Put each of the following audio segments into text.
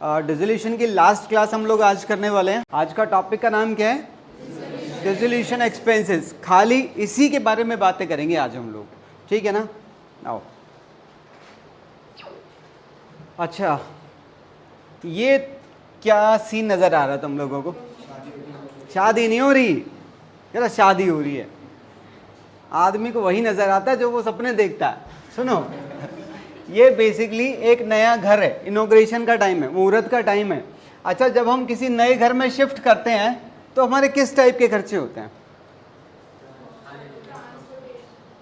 Dissolution की last class हम लोग आज करने वाले हैं। आज का टॉपिक का नाम क्या है? Dissolution expenses. खाली इसी के बारे में बातें करेंगे आज हम लोग, ठीक है ना? आओ। अच्छा, ये क्या सीन नज़र आ रहा है तुम लोगों को? शादी नहीं हो रही, क्या शादी हो रही है? आदमी को वही नज़र आता है जो वो सपने देखता है। सुनो, ये बेसिकली एक नया घर है, इनॉग्रेशन का टाइम है, मुहूर्त का टाइम है। अच्छा, जब हम किसी नए घर में शिफ्ट करते हैं तो हमारे किस टाइप के खर्चे होते हैं?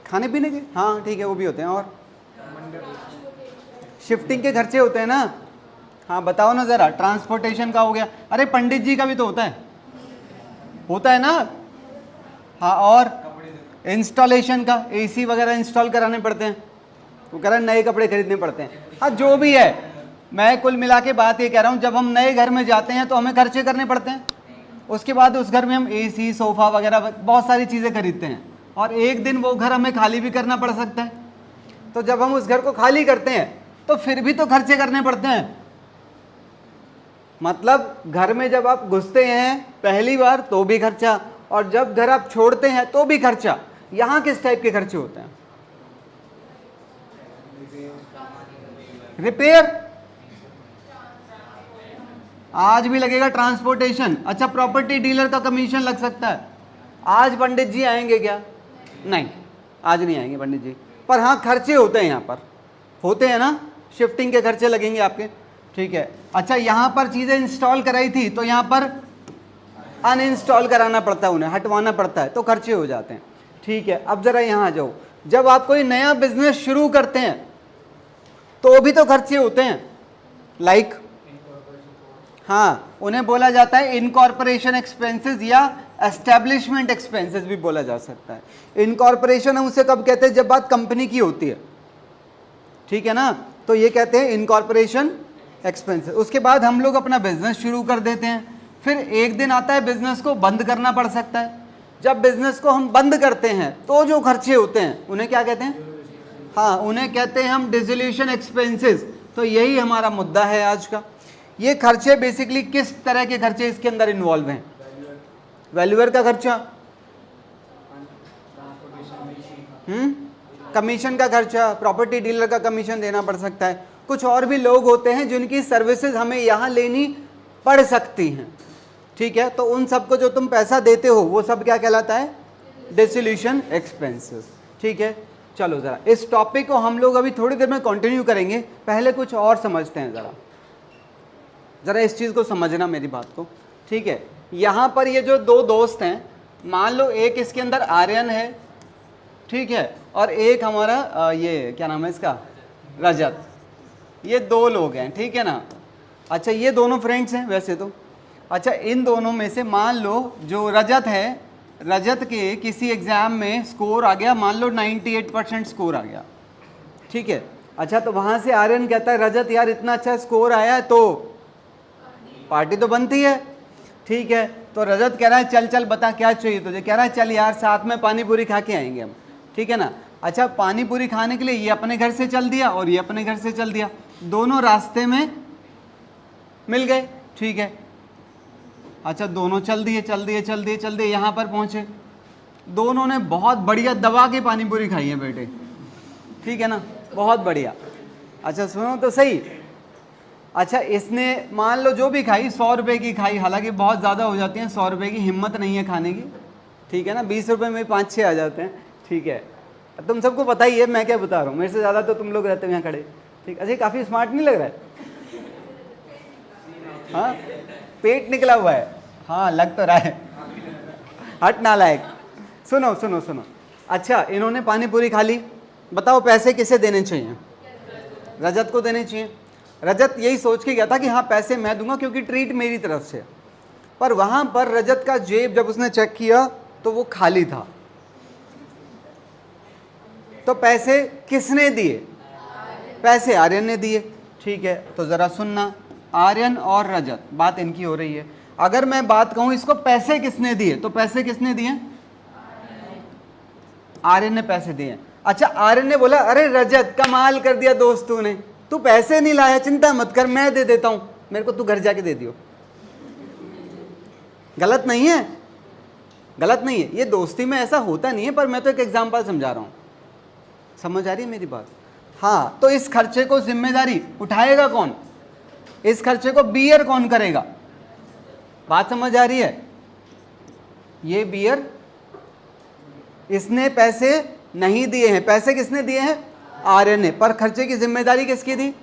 खाने पीने के, हाँ ठीक है, वो भी होते हैं। और शिफ्टिंग के खर्चे होते हैं ना? हाँ बताओ ना ज़रा। ट्रांसपोर्टेशन का हो गया। अरे पंडित जी का भी तो होता है ना? हाँ, और इंस्टॉलेशन का, एसी वगैरह इंस्टॉल कराने पड़ते हैं, वो कह रहा है नए कपड़े खरीदने पड़ते हैं। हाँ जो भी है, मैं कुल मिला के बात ये कह रहा हूँ, जब हम नए घर में जाते हैं तो हमें खर्चे करने पड़ते हैं। उसके बाद उस घर में हम एसी, सोफ़ा वगैरह बहुत सारी चीज़ें खरीदते हैं, और एक दिन वो घर हमें खाली भी करना पड़ सकता है। तो जब हम उस घर को खाली करते हैं तो फिर भी तो खर्चे करने पड़ते हैं। मतलब घर में जब आप घुसते हैं पहली बार तो भी खर्चा, और जब घर आप छोड़ते हैं तो भी खर्चा। यहाँ किस टाइप के खर्चे होते हैं? रिपेयर, आज भी लगेगा। ट्रांसपोर्टेशन, अच्छा प्रॉपर्टी डीलर का कमीशन लग सकता है। आज पंडित जी आएंगे क्या? नहीं, आज नहीं आएंगे पंडित जी, पर हाँ खर्चे होते हैं यहाँ पर, होते हैं ना? शिफ्टिंग के खर्चे लगेंगे आपके, ठीक है। अच्छा, यहाँ पर चीज़ें इंस्टॉल कराई थी तो यहाँ पर अनइंस्टॉल कराना पड़ता है, उन्हें हटवाना पड़ता है, तो खर्चे हो जाते हैं, ठीक है। अब ज़रा यहाँ आ जाओ। जब आप कोई नया बिजनेस शुरू करते हैं तो भी तो खर्चे होते हैं, लाइक हाँ, उन्हें बोला जाता है इनकॉर्पोरेशन एक्सपेंसेस या एस्टेब्लिशमेंट एक्सपेंसेस भी बोला जा सकता है। इनकॉर्पोरेशन हम उसे कब कहते हैं? जब बात कंपनी की होती है, ठीक है ना? तो ये कहते हैं इनकॉर्पोरेशन एक्सपेंसेस। उसके बाद हम लोग अपना बिजनेस शुरू कर देते हैं, फिर एक दिन आता है बिजनेस को बंद करना पड़ सकता है। जब बिजनेस को हम बंद करते हैं तो जो खर्चे होते हैं उन्हें क्या कहते हैं? हाँ, उन्हें कहते हैं हम डिसोल्यूशन एक्सपेंसेस। तो यही हमारा मुद्दा है आज का। ये खर्चे बेसिकली किस तरह के खर्चे इसके अंदर इन्वॉल्व हैं? वैल्यूअर का खर्चा, कमीशन का खर्चा, प्रॉपर्टी डीलर का कमीशन देना पड़ सकता है। कुछ और भी लोग होते हैं जिनकी सर्विसेज हमें यहाँ लेनी पड़ सकती हैं, ठीक है। तो उन सबको जो तुम पैसा देते हो वो सब क्या कहलाता है? डिसोल्यूशन एक्सपेंसेस, ठीक है। चलो ज़रा इस टॉपिक को हम लोग अभी थोड़ी देर में कंटिन्यू करेंगे, पहले कुछ और समझते हैं। ज़रा इस चीज़ को समझना, मेरी बात को, ठीक है। यहाँ पर ये जो दो दोस्त हैं, मान लो एक इसके अंदर आर्यन है, ठीक है, और एक हमारा ये क्या नाम है इसका, रजत। ये दो लोग हैं, ठीक है ना? अच्छा, ये दोनों फ्रेंड्स हैं वैसे तो। अच्छा, इन दोनों में से मान लो जो रजत है, रजत के किसी एग्ज़ाम में स्कोर आ गया, मान लो 98% स्कोर आ गया, ठीक है। अच्छा, तो वहाँ से आर्यन कहता है रजत यार इतना अच्छा स्कोर आया है तो पार्टी तो बनती है, ठीक है। तो रजत कह रहा है चल चल बता क्या चाहिए तुझे? कह रहा है चल यार साथ में पानी पूरी खा के आएंगे हम, ठीक है ना? अच्छा, पानी पूरी खाने के लिए ये अपने घर से चल दिया और ये अपने घर से चल दिया, दोनों रास्ते में मिल गए, ठीक है। अच्छा, दोनों चल दिए, यहाँ पर पहुँचे, दोनों ने बहुत बढ़िया दबा के पानी पूरी खाई है बेटे, ठीक है ना? बहुत बढ़िया। अच्छा सुनो तो सही। अच्छा, इसने मान लो जो भी खाई 100 रुपये की खाई, हालांकि बहुत ज़्यादा हो जाती हैं, 100 रुपये की हिम्मत नहीं है खाने की, ठीक है ना? 20 रुपये में 5-6 आ जाते हैं, ठीक है। तुम सबको पता ही है मैं क्या बता रहा हूँ, मेरे से ज़्यादा तो तुम लोग रहते हो यहाँ खड़े, ठीक। अच्छा, काफ़ी स्मार्ट नहीं लग रहा है? हाँ, पेट निकला हुआ है, हाँ लग तो रहा है। हट नालायक। सुनो सुनो सुनो। अच्छा, इन्होंने पानी पूरी खा ली, बताओ पैसे किसे देने चाहिए? रजत को देने चाहिए। रजत यही सोच के गया था कि हाँ पैसे मैं दूंगा क्योंकि ट्रीट मेरी तरफ से। पर वहाँ पर रजत का जेब जब उसने चेक किया तो वो खाली था। तो पैसे किसने दिए? पैसे आर्यन ने दिए, ठीक है। तो ज़रा सुनना, आर्यन और रजत, बात इनकी हो रही है। अगर मैं बात कहूँ इसको पैसे किसने दिए, तो पैसे किसने दिए? आर्यन ने पैसे दिए। अच्छा, आर्यन ने बोला अरे रजत कमाल कर दिया दोस्त तूने, तू पैसे नहीं लाया, चिंता मत कर मैं दे देता हूँ। मेरे को तू घर जाके दे दियो। गलत नहीं है, गलत नहीं है, ये दोस्ती में ऐसा होता नहीं है, पर मैं तो एक एग्जांपल समझा रहा हूँ। समझ आ रही है मेरी बात? हाँ, तो इस खर्चे को जिम्मेदारी उठाएगा कौन? इस खर्चे को बियर कौन करेगा? बात समझ आ रही है? ये बियर, इसने पैसे नहीं दिए हैं। पैसे किसने दिए हैं? आर्यन ने। पर खर्चे की जिम्मेदारी किसकी थी?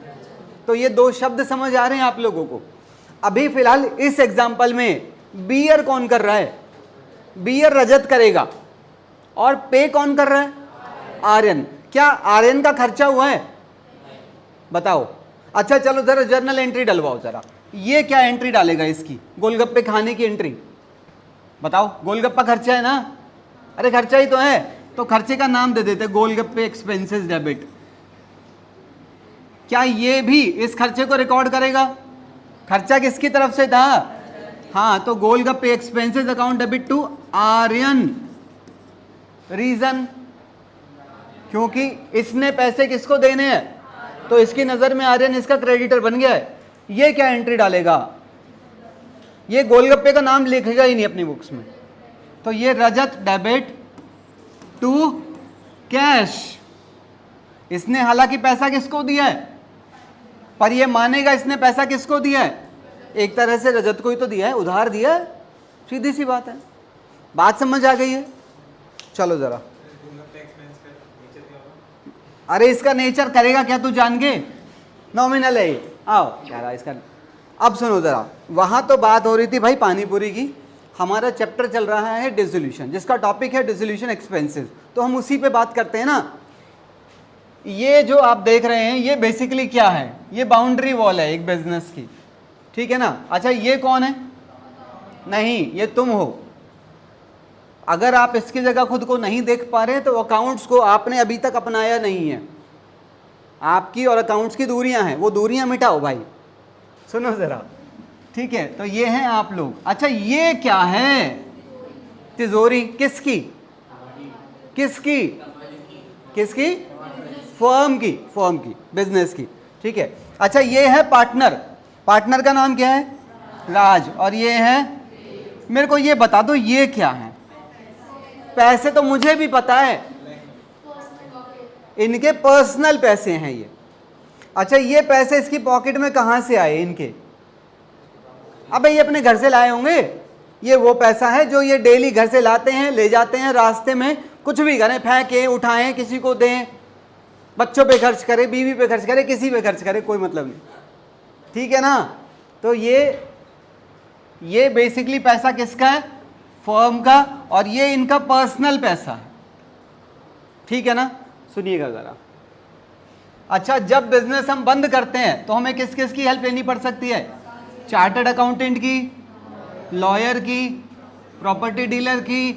तो ये दो शब्द समझ आ रहे हैं आप लोगों को? अभी फिलहाल इस एग्जाम्पल में बियर कौन कर रहा है? बियर रजत करेगा। और पे कौन कर रहा है? आर्यन। क्या आर्यन का खर्चा हुआ है? बताओ। अच्छा चलो जरा जर्नल एंट्री डलवाओ जरा। ये क्या एंट्री डालेगा इसकी? गोलगप्पे खाने की एंट्री। बताओ, गोलगप्पा खर्चा है ना? अरे खर्चा ही तो है, तो खर्चे का नाम दे देते गोलगप्पे एक्सपेंसेस डेबिट। क्या ये भी इस खर्चे को रिकॉर्ड करेगा? खर्चा किसकी तरफ से था? हाँ, तो golgappe expenses account debit to Aryan. Reason, क्योंकि इसने पैसे किसको देने हैं, तो इसकी नजर में आर्यन इसका क्रेडिटर बन गया है। ये क्या एंट्री डालेगा? ये गोलगप्पे का नाम लिखेगा ही नहीं अपनी बुक्स में। तो ये रजत डेबिट टू कैश। इसने हालांकि पैसा किसको दिया है, पर ये मानेगा इसने पैसा किसको दिया है? एक तरह से रजत को ही तो दिया है, उधार दिया है। सीधी सी बात है। बात समझ आ गई है? चलो जरा। अरे इसका नेचर करेगा क्या तू जान के? नॉमिनल है। आओ कह रहा इसका। अब सुनो जरा, वहां तो बात हो रही थी भाई पानीपुरी की। हमारा चैप्टर चल रहा है डिसोल्यूशन, जिसका टॉपिक है डिसोल्यूशन एक्सपेंसेस। तो हम उसी पे बात करते हैं ना। ये जो आप देख रहे हैं ये बेसिकली क्या है? ये बाउंड्री वॉल है एक बिजनेस की, ठीक है ना? अच्छा ये कौन है? नहीं, ये तुम हो। अगर आप इसकी जगह खुद को नहीं देख पा रहे तो अकाउंट्स को आपने अभी तक अपनाया नहीं है। आपकी और अकाउंट्स की दूरियां हैं, वो दूरियां मिटाओ भाई। सुनो जरा, ठीक है? तो ये हैं आप लोग। अच्छा ये क्या है? तिजोरी। किसकी? किसकी? किसकी? फर्म की, फर्म की, बिजनेस की, ठीक है? अच्छा ये है पार्टनर। पार्टनर का नाम क्या है? राज। और ये है, मेरे को ये बता दो ये क्या है? पैसे तो मुझे भी पता है, इनके पर्सनल पैसे हैं ये। अच्छा ये पैसे इसकी पॉकेट में कहां से आए इनके? अबे ये अपने घर से लाए होंगे। ये वो पैसा है जो ये डेली घर से लाते हैं, ले जाते हैं, रास्ते में कुछ भी करें, फेंकें, उठाएं, किसी को दें, बच्चों पे खर्च करें, बीवी पे खर्च करें, किसी पे खर्च करें, कोई मतलब नहीं, ठीक है ना? तो ये बेसिकली पैसा किसका है? फर्म का। और ये इनका पर्सनल पैसा है, ठीक है ना? सुनिएगा जरा। अच्छा जब बिजनेस हम बंद करते हैं तो हमें किस किस की हेल्प लेनी पड़ सकती है? चार्टर्ड अकाउंटेंट की, लॉयर की, प्रॉपर्टी डीलर की,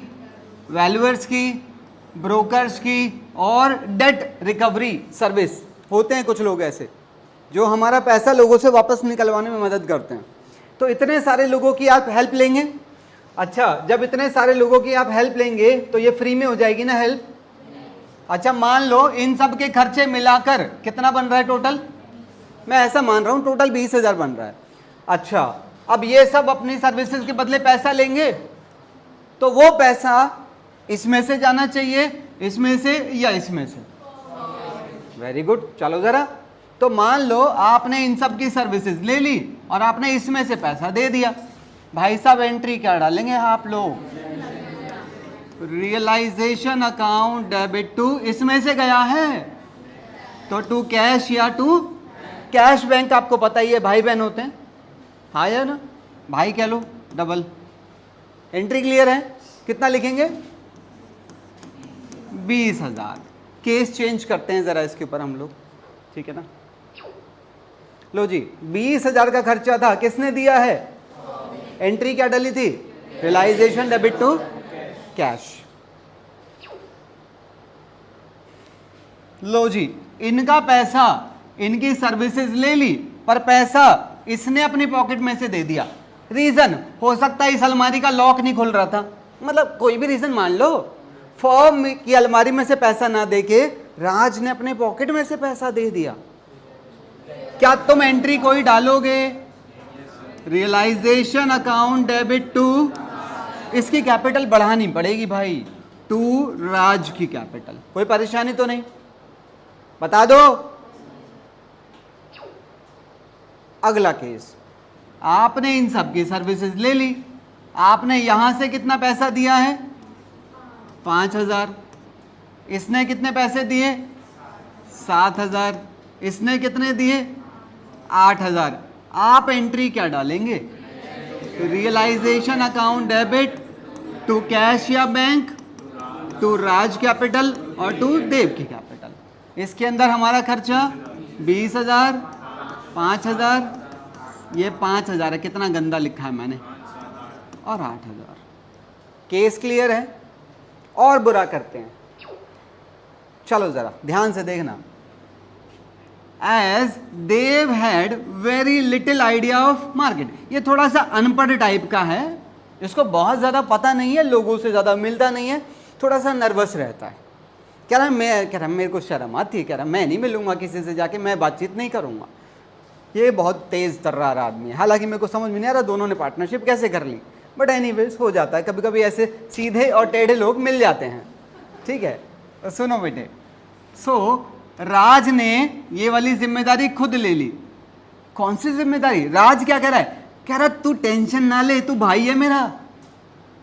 वैल्यूअर्स की, ब्रोकर्स की, और डेट रिकवरी सर्विस। होते हैं कुछ लोग ऐसे जो हमारा पैसा लोगों से वापस निकलवाने में मदद करते हैं। तो इतने सारे लोगों की आप हेल्प लेंगे। अच्छा जब इतने सारे लोगों की आप हेल्प लेंगे तो ये फ्री में हो जाएगी ना हेल्प? अच्छा मान लो इन सब के खर्चे मिलाकर कितना बन रहा है टोटल? मैं ऐसा मान रहा हूँ टोटल 20,000 बन रहा है। अच्छा अब ये सब अपनी सर्विसेज के बदले पैसा लेंगे, तो वो पैसा इसमें से जाना चाहिए, इसमें से या इसमें से? Very good. चलो जरा, तो मान लो आपने इन सब की सर्विसेज ले ली और आपने इसमें से पैसा दे दिया। भाई साहब एंट्री क्या डालेंगे आप लोग? रियलाइजेशन अकाउंट डेबिट टू, इसमें से गया है तो टू कैश या टू कैश बैंक। आपको पता ही है भाई बहन होते हैं, हाँ या ना? भाई कह लो, डबल। एंट्री क्लियर है? कितना लिखेंगे? 20,000। केस चेंज करते हैं जरा इसके ऊपर हम लोग, ठीक है ना? लो जी, 20,000 का खर्चा था, किसने दिया है? एंट्री क्या डली थी? Realisation debit to cash. लो जी, इनका पैसा, इनकी सर्विसेज ले ली, पर पैसा इसने अपनी पॉकेट में से दे दिया। रीजन हो सकता है इस अलमारी का लॉक नहीं खुल रहा था, मतलब कोई भी रीजन मान लो। फर्म की अलमारी में से पैसा ना देके राज ने अपने पॉकेट में से पैसा दे दिया। क्या तुम एंट्री कोई डालोगे? रियलाइजेशन अकाउंट डेबिट टू, इसकी कैपिटल बढ़ानी पड़ेगी भाई, टू राज की कैपिटल। कोई परेशानी तो नहीं, बता दो। अगला केस, आपने इन सब की सर्विसेज ले ली, आपने यहां से कितना पैसा दिया है 5,000, इसने कितने पैसे दिए 7,000, इसने कितने दिए 8,000। आप एंट्री क्या डालेंगे, realisation account debit to cash या बैंक, टू राज कैपिटल और टू देव की कैपिटल। इसके अंदर हमारा खर्चा 20,000, 5,000, ये 5,000 है, कितना गंदा लिखा है मैंने, और 8,000। केस क्लियर है? और बुरा करते हैं, चलो जरा ध्यान से देखना। As Dev had very little idea of market, ये थोड़ा सा अनपढ़ टाइप का है, इसको बहुत ज़्यादा पता नहीं है, लोगों से ज़्यादा मिलता नहीं है, थोड़ा सा नर्वस रहता है। कह रहा मेरे को शर्म आती है, कह रहा मैं नहीं मिलूंगा किसी से जाके, मैं बातचीत नहीं करूंगा। ये बहुत तेज़ तर्रार आदमी है, हालांकि मेरे को समझ में नहीं आ रहा दोनों ने पार्टनरशिप कैसे कर ली, बट एनीवेज हो जाता है, कभी कभी ऐसे सीधे और टेढ़े लोग मिल जाते हैं। ठीक है, तो सुनो बेटे, राज ने ये वाली जिम्मेदारी खुद ले ली। कौन सी जिम्मेदारी? राज क्या कह रहा है, कह रहा तू टेंशन ना ले, तू भाई है मेरा,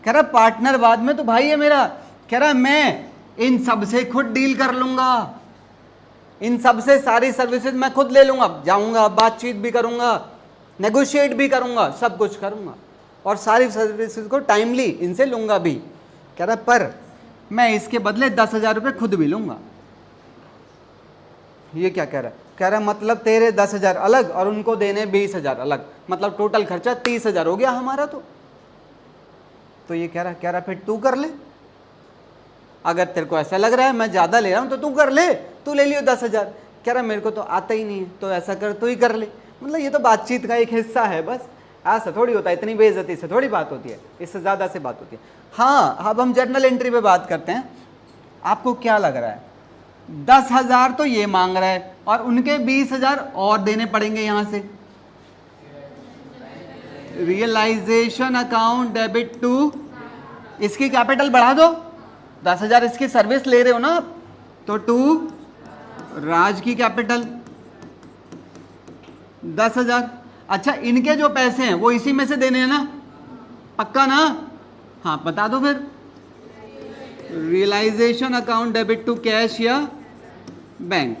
कह रहा पार्टनर बाद में, तू भाई है मेरा, कह रहा मैं इन सब से खुद डील कर लूंगा, इन सब से सारी सर्विसेज मैं खुद ले लूंगा, जाऊंगा बातचीत भी करूंगा, नेगोशिएट भी करूंगा, सब कुछ करूंगा और सारी सर्विसेज को टाइमली इनसे लूंगा भी। कह रहा पर मैं इसके बदले 10,000 रुपये खुद भी लूंगा। ये क्या कह रहा है? कह रहा मतलब तेरे 10,000 अलग और उनको देने 20,000 अलग, मतलब टोटल खर्चा 30,000 हो गया हमारा। तो ये कह रहा फिर तू कर ले, अगर तेरे को ऐसा लग रहा है मैं ज़्यादा ले रहा हूँ तो तू कर ले, तू ले लियो 10,000। कह रहा मेरे को तो आता ही नहीं है, तो ऐसा कर तू ही कर ले। मतलब ये तो बातचीत का एक हिस्सा है, बस ऐसा थोड़ी होता है, इतनी बेइज्जती से थोड़ी बात होती है, इससे ज़्यादा से बात होती है। हाँ, अब हम जर्नल एंट्री पे बात करते हैं। आपको क्या लग रहा है, 10,000 तो ये मांग रहा है और उनके 20,000 और देने पड़ेंगे यहाँ से। रियलाइजेशन अकाउंट डेबिट टू, इसकी कैपिटल बढ़ा दो, 10,000 इसकी सर्विस ले रहे हो ना आप, तो टू राज की कैपिटल 10,000। अच्छा, इनके जो पैसे हैं वो इसी में से देने हैं ना, पक्का ना? हाँ बता दो फिर। Realisation account debit to cash या बैंक।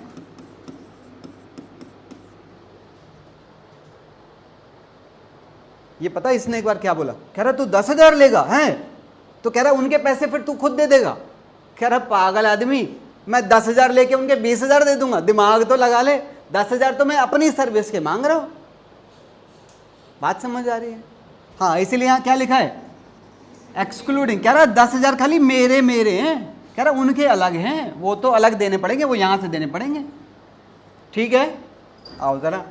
ये पता इसने एक बार क्या बोला, कह रहा तू 10,000 लेगा हैं, तो कह रहा उनके पैसे फिर तू खुद दे देगा। कह रहा पागल आदमी, मैं 10,000 लेके उनके 20,000 दे दूंगा, दिमाग तो लगा ले, 10,000 तो मैं अपनी सर्विस के मांग रहा हूं। बात समझ आ रही है? हाँ, इसीलिए यहां क्या लिखा है, एक्सक्लूडिंग। कह रहा 10,000 खाली मेरे हैं, कह रहा उनके अलग हैं, वो तो अलग देने पड़ेंगे, वो यहां से देने पड़ेंगे। ठीक है, आओ जरा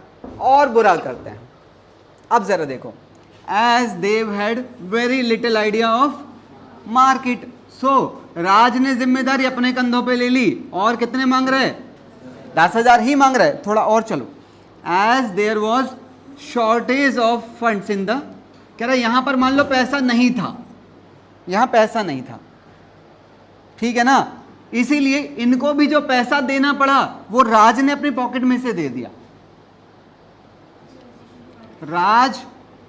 और बुरा करते हैं। अब जरा देखो, as Dev had very little idea of market, Raj ने जिम्मेदारी अपने कंधों पे ले ली और कितने मांग रहे, 10,000 ही मांग रहे। थोड़ा और चलो, as there was shortage of funds in the, कह रहा यहां पर मान लो पैसा नहीं था, यहां पैसा नहीं था, ठीक है ना, इसीलिए इनको भी जो पैसा देना पड़ा वो राज ने अपनी पॉकेट में से दे दिया। Raj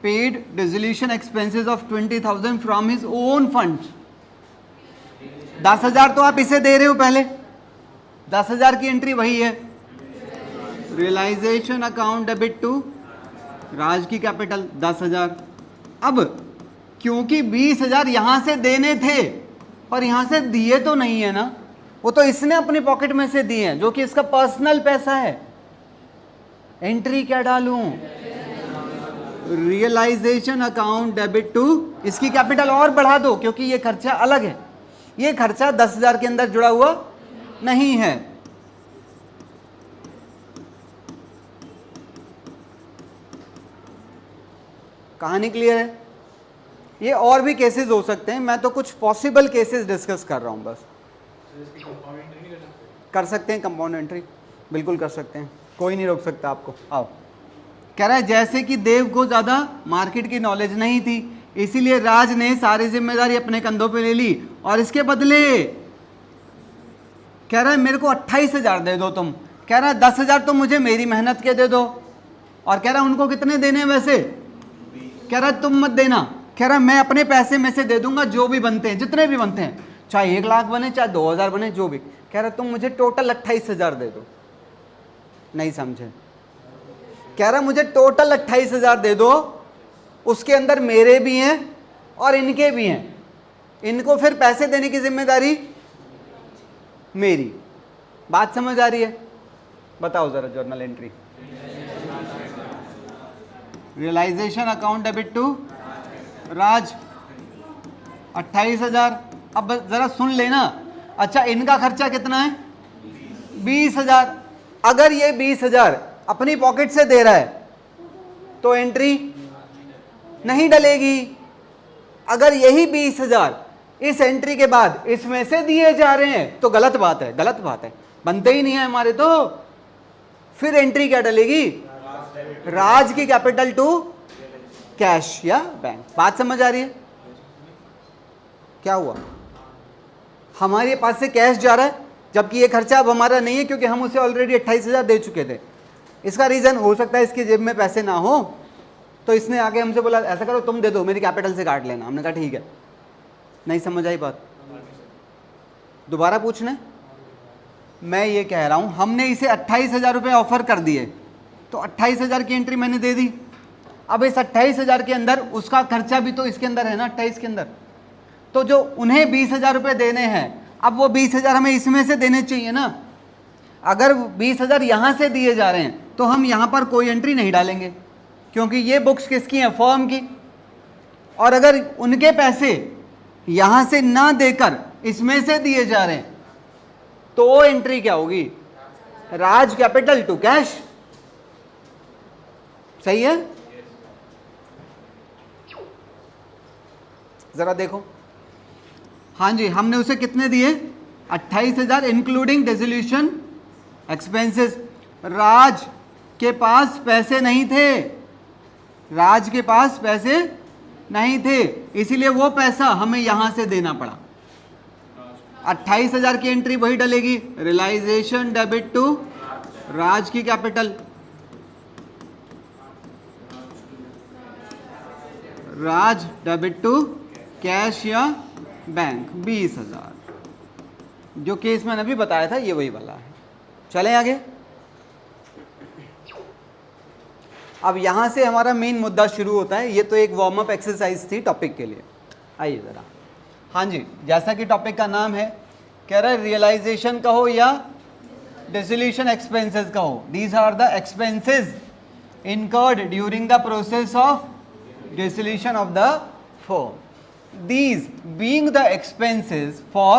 paid dissolution expenses of 20,000 from his own funds. 10,000 तो आप इसे दे रहे हो, पहले 10,000 की एंट्री वही है। Realisation account debit to Raj की कैपिटल 10,000। अब क्योंकि 20,000 यहां से देने थे पर यहां से दिए तो नहीं है ना, वो तो इसने अपनी पॉकेट में से दिए हैं, जो कि इसका पर्सनल पैसा है। एंट्री क्या डालूं, रियलाइजेशन अकाउंट डेबिट टू, इसकी कैपिटल और बढ़ा दो क्योंकि ये खर्चा अलग है, ये खर्चा 10,000 के अंदर जुड़ा हुआ नहीं है। कहानी क्लियर है? ये और भी केसेस हो सकते हैं, मैं तो कुछ पॉसिबल केसेस डिस्कस कर रहा हूं बस। कर सकते हैं कंपाउंड एंट्री, बिल्कुल कर सकते हैं, कोई नहीं रोक सकता आपको। आओ कह रहा है जैसे कि देव को ज़्यादा मार्केट की नॉलेज नहीं थी, इसीलिए राज ने सारी जिम्मेदारी अपने कंधों पे ले ली और इसके बदले कह रहा है मेरे को 28,000 दे दो तुम। कह रहा है 10,000 तो मुझे मेरी मेहनत के दे दो। और कह रहा है उनको कितने देने हैं वैसे? कह रहा है तुम मत देना, कह रहा है मैं अपने पैसे में से दे दूंगा जो भी बनते हैं, जितने भी बनते हैं, चाहे 1 लाख बने चाहे 2,000 बने, जो भी। कह रहा तुम मुझे टोटल 28,000 दे दो। नहीं समझे? कह रहा मुझे टोटल 28,000 दे दो, उसके अंदर मेरे भी हैं और इनके भी हैं, इनको फिर पैसे देने की जिम्मेदारी मेरी। बात समझ आ रही है? बताओ जरा journal entry. Realisation account debit to Raj 28,000। अब जरा सुन लेना, अच्छा इनका खर्चा कितना है? 20,000। अगर ये 20,000 अपनी पॉकेट से दे रहा है तो एंट्री नहीं डलेगी। अगर यही 20,000 इस एंट्री के बाद इसमें से दिए जा रहे हैं तो गलत बात है, गलत बात है, बनते ही नहीं है हमारे, तो फिर एंट्री क्या डलेगी? राज की कैपिटल टू कैश या बैंक। बात समझ आ रही है? क्या हुआ? हमारे पास से कैश जा रहा है जबकि ये खर्चा अब हमारा नहीं है क्योंकि हम उसे ऑलरेडी 28,000 दे चुके थे। इसका रीजन हो सकता है इसकी जेब में पैसे ना हो, तो इसने आगे हमसे बोला ऐसा करो तुम दे दो, मेरी कैपिटल से काट लेना। हमने कहा ठीक है। नहीं समझ आई बात? दोबारा पूछना? मैं ये कह रहा हूं हमने इसे 28,000 रुपये ऑफर कर दिए, तो 28,000 की एंट्री मैंने दे दी। अब इस 28,000 के अंदर उसका खर्चा भी तो इसके अंदर है ना, 28 के अंदर, तो जो उन्हें 20,000 रुपये देने हैं, अब वो 20,000 हमें इसमें से देने चाहिए ना। अगर 20,000 यहाँ से दिए जा रहे हैं तो हम यहाँ पर कोई एंट्री नहीं डालेंगे क्योंकि ये बुक्स किसकी हैं? फर्म की। और अगर उनके पैसे यहाँ से ना देकर इसमें से दिए जा रहे हैं तो एंट्री क्या होगी? राज कैपिटल टू कैश। सही है? जरा देखो। हाँ जी, हमने उसे कितने दिए? 28,000 इंक्लूडिंग डिसोल्यूशन एक्सपेंसेस। राज के पास पैसे नहीं थे, राज के पास पैसे नहीं थे, इसीलिए वो पैसा हमें यहां से देना पड़ा। 28,000 की एंट्री वही डलेगी, रियलाइजेशन डेबिट टू राज की capital, Raj debit to cash या बैंक 20,000। जो केस मैंने अभी बताया था ये वही वाला है। चलें आगे। अब यहां से हमारा मेन मुद्दा शुरू होता है। ये तो एक वार्म अप एक्सरसाइज थी टॉपिक के लिए। आइए जरा। हाँ जी, जैसा कि टॉपिक का नाम है, कह रहा है रियलाइजेशन कहो या डिसोल्यूशन एक्सपेंसेस कहो, these are the expenses incurred during the process of dissolution of the firm. These being the expenses for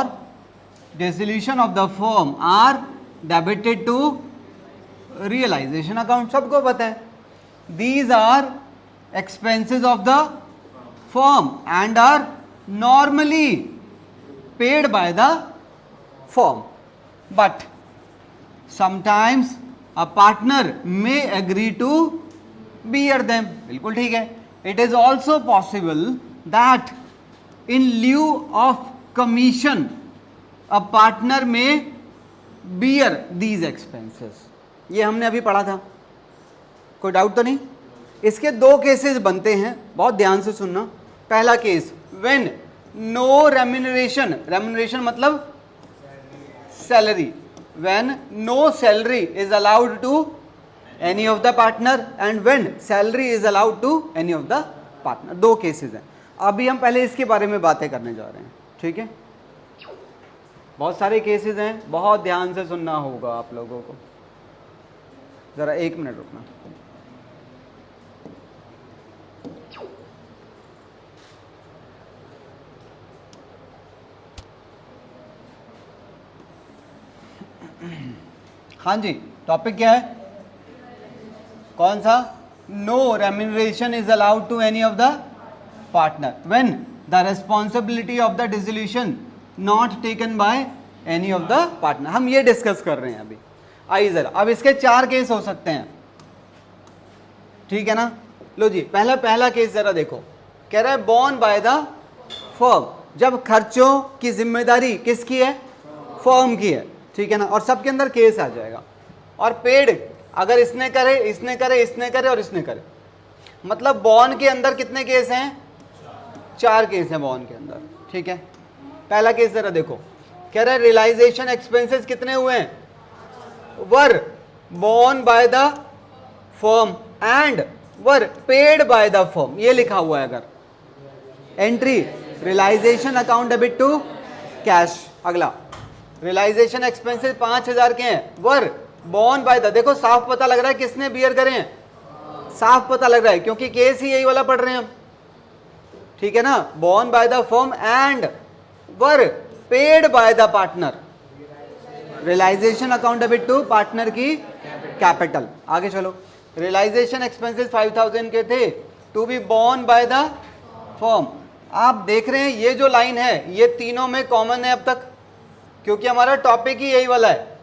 dissolution of the firm are debited to realization account। सबको पता है these are expenses of the firm and are normally paid by the firm, but sometimes a partner may agree to bear them। बिल्कुल ठीक है। It is also possible that in lieu of commission a partner may bear these expenses। ये हमने अभी पढ़ा था, कोई doubt तो नहीं? इसके 2 केसेस बनते हैं, बहुत ध्यान से सुनना। पहला case, when no remuneration, remuneration मतलब salary, when no salary is allowed to any of the partner and when salary is allowed to any of the partner। 2 cases हैं। अभी हम पहले इसके बारे में बातें करने जा रहे हैं, ठीक है? बहुत सारे केसेस हैं, बहुत ध्यान से सुनना होगा आप लोगों को। ज़रा 1 मिनट रुकना। हाँ जी, टॉपिक क्या है? कौन सा? No remuneration is allowed to any of the partner when the responsibility of the dissolution not taken by any of the partner। हम ये डिस्कस कर रहे हैं अभी। आइए जरा, अब इसके 4 केस हो सकते हैं। ठीक है ना। लो जी, पहला केस जरा देखो, कह रहा है बॉर्न बाय द फर्म, जब खर्चों की जिम्मेदारी किसकी है, फर्म की है, ठीक है ना, और सबके अंदर केस आ जाएगा। और पेड अगर इसने करे, इसने करे, इसने करे और इसने करे, मतलब बॉन्ड के अंदर कितने केस हैं, 4 केस हैं बॉन्ड के अंदर, ठीक है। पहला केस जरा देखो, कह रहा है रियलाइजेशन एक्सपेंसेस कितने हुए हैं, were borne by the firm and were paid by the firm, ये लिखा हुआ है। अगर entry realisation account debit to cash, अगला रियलाइजेशन एक्सपेंसेस 5000 के हैं, वर बॉर्न बाय द, देखो साफ पता लग रहा है किसने बियर करे हैं, साफ पता लग रहा है क्योंकि केस ही यही वाला पढ़ रहे हैं हम, ठीक है ना। Borne by the firm and were paid by the partner, realisation account debit to partner की कैपिटल। आगे चलो, रियलाइजेशन एक्सपेंसेस 5000 के थे to be borne by the firm. आप देख रहे हैं ये जो लाइन है ये तीनों में कॉमन है अब तक, क्योंकि हमारा टॉपिक ही यही वाला है।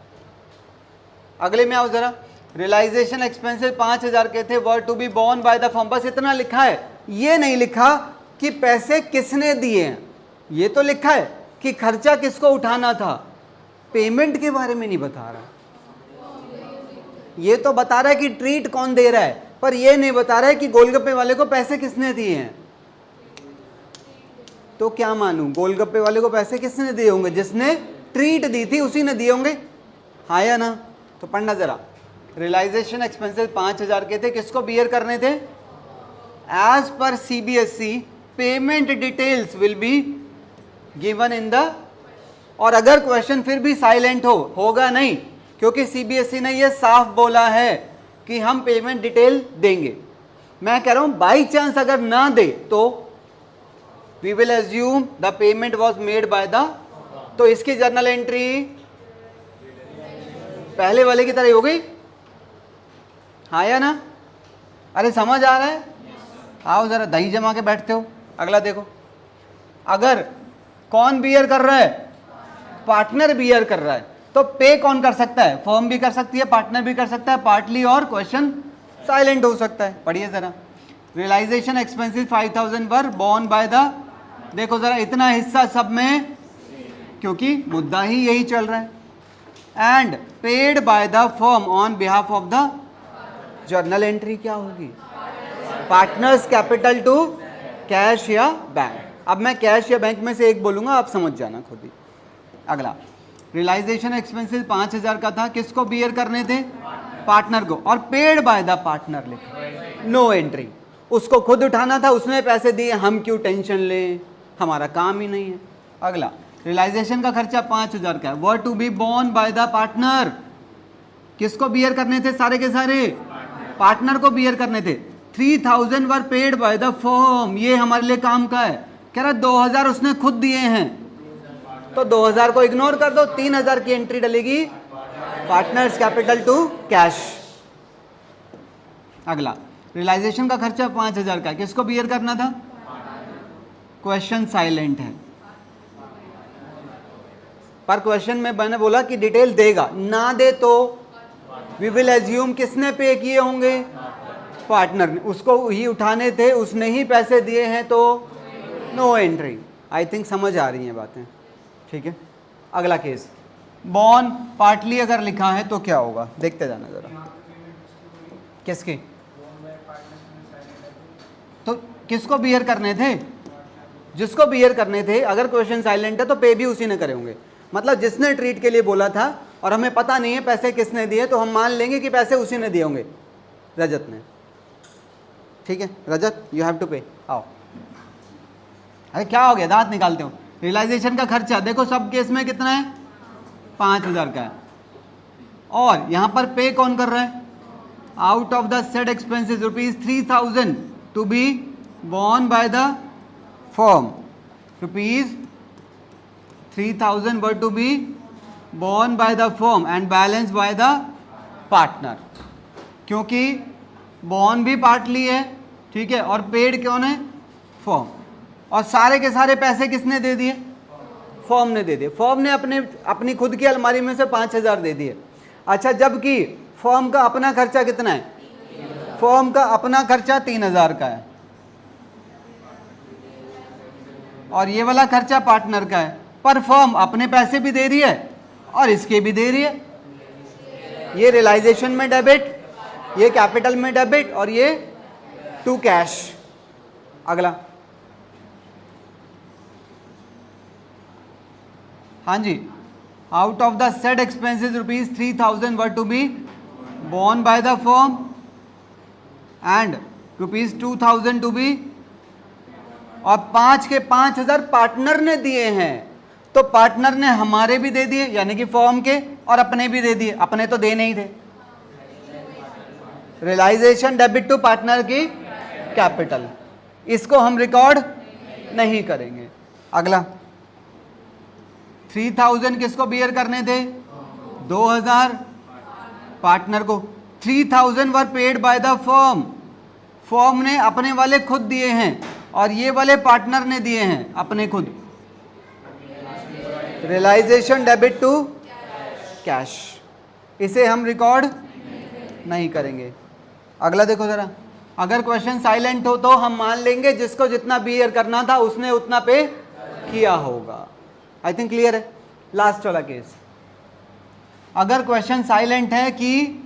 अगले में आओ जरा, रियलाइजेशन एक्सपेंसेस 5000 के थे, were to be borne by the firm, बस इतना लिखा है, ये नहीं लिखा कि पैसे किसने दिए हैं, ये तो लिखा है कि खर्चा किसको उठाना था, पेमेंट के बारे में नहीं बता रहा। ये तो बता रहा है कि ट्रीट कौन दे रहा है, पर ये नहीं बता रहा है कि गोलगप्पे वाले को पैसे किसने दिए हैं। तो क्या मानूं, गोलगप्पे वाले को पैसे किसने दिए होंगे, जिसने ट्रीट दी थी उसी ने दिए होंगे, हाँ या ना। तो पढ़ना जरा, रियलाइजेशन एक्सपेंसेस 5000 के थे, किसको बियर करने थे, एज पर CBSE payment details will be given in the, और अगर क्वेश्चन फिर भी साइलेंट होगा नहीं, क्योंकि सीबीएसई ने ये साफ बोला है कि हम पेमेंट डिटेल देंगे। मैं कह रहा हूं बाई चांस अगर ना दे तो we will assume the payment was made by the, तो इसकी जर्नल एंट्री पहले वाले की तरह हो गई, हाँ या ना। अरे समझ आ रहा है, आओ जरा दही जमा के बैठते हो। अगला देखो, अगर कौन बियर कर रहा है, पार्टनर बियर कर रहा है, तो पे कौन कर सकता है, फर्म भी कर सकती है, पार्टनर भी कर सकता है, पार्टली, और क्वेश्चन साइलेंट हो सकता है। पढ़िए जरा, realisation expenses 5000 were borne by the, देखो जरा इतना हिस्सा सब में, क्योंकि मुद्दा ही यही चल रहा है, and paid by the firm on behalf of the, journal entry क्या होगी, पार्टनर्स कैपिटल टू कैश या बैंक। अब मैं कैश या बैंक में से एक बोलूंगा, आप समझ जाना खुद ही। अगला, रियलाइजेशन एक्सपेंसेस 5000 का था, किसको बियर करने थे, पार्टनर को, और पेड बाय द पार्टनर लिखा, नो एंट्री, उसको खुद उठाना था, उसने पैसे दिए, हम क्यों टेंशन लें, हमारा काम ही नहीं है। अगला, रियलाइजेशन का खर्चा 5000 का है, were to be borne by the partner, किसको बियर करने थे, सारे के सारे पार्टनर को बियर करने थे। 3000 were paid by the firm, ये हमारे लिए काम का है, कह रहा 2000 उसने खुद दिए हैं, तो 2000 को इग्नोर कर दो, 3000 की एंट्री डलेगी पार्टनर्स कैपिटल टू कैश। अगला, रियलाइजेशन का खर्चा 5000 का, किसको बियर करना था, क्वेश्चन साइलेंट है, पर क्वेश्चन में मैंने बोला कि डिटेल देगा, ना दे तो वी विल एज्यूम किसने पे किए होंगे, पार्टनर ने, उसको ही उठाने थे, उसने ही पैसे दिए हैं, तो नो एंट्री। आई थिंक समझ आ रही हैं बातें, ठीक है। अगला केस, बॉर्न पार्टली अगर लिखा है तो क्या होगा, देखते जाना जरा, किसके, तो किसको बियर करने थे, जिसको बियर करने थे, अगर क्वेश्चन साइलेंट है तो पे भी उसी ने करे होंगे, मतलब जिसने ट्रीट के लिए बोला था और हमें पता नहीं है पैसे किसने दिए, तो हम मान लेंगे कि पैसे उसी ने दिए होंगे, रजत ने, ठीक है। रजत यू हैव टू पे, आओ। अरे क्या हो गया, दांत निकालते हो। रियलाइजेशन का खर्चा देखो सब केस में कितना है, 5000 का है, और यहां पर पे कौन कर रहा है, out of the said expenses ₹3000 to be borne by the firm, ₹3000 were to be borne by the firm and balance by the partner, क्योंकि बॉर्न भी पार्टली है, ठीक है, और पेड कौन है, फर्म, और सारे के सारे पैसे किसने दे दिए, फर्म ने दे दिए, फर्म ने अपनी खुद की अलमारी में से 5000 दे दिए। अच्छा, जबकि फर्म का अपना खर्चा कितना है, फर्म का अपना खर्चा 3000 का है और ये वाला खर्चा पार्टनर का है, पर फर्म अपने पैसे भी दे रही है और इसके भी दे रही है। ये रियलाइजेशन में डेबिट, ये कैपिटल में डेबिट और ये टू कैश। अगला, हाँ जी, out of the said expenses ₹3000 were to be borne by the firm and ₹2000 to be, और 5 के 5000 पार्टनर ने दिए हैं, तो पार्टनर ने हमारे भी दे दिए यानी कि फर्म के, और अपने भी दे दिए, अपने तो देने ही थे। रियलाइजेशन डेबिट टू पार्टनर की कैपिटल, इसको हम रिकॉर्ड नहीं करेंगे। अगला, 3000 किसको बियर करने थे? 2000 पार्टनर को। 3000 were paid by the firm, firm ने अपने वाले खुद दिए हैं और ये वाले पार्टनर ने दिए हैं अपने खुद। रियलाइजेशन डेबिट टू कैश, इसे हम रिकॉर्ड नहीं करेंगे। अगला देखो जरा, अगर क्वेश्चन साइलेंट हो तो हम मान लेंगे जिसको जितना बियर करना था उसने उतना पे किया होगा। आई थिंक क्लियर है। लास्ट वाला केस, अगर क्वेश्चन साइलेंट है कि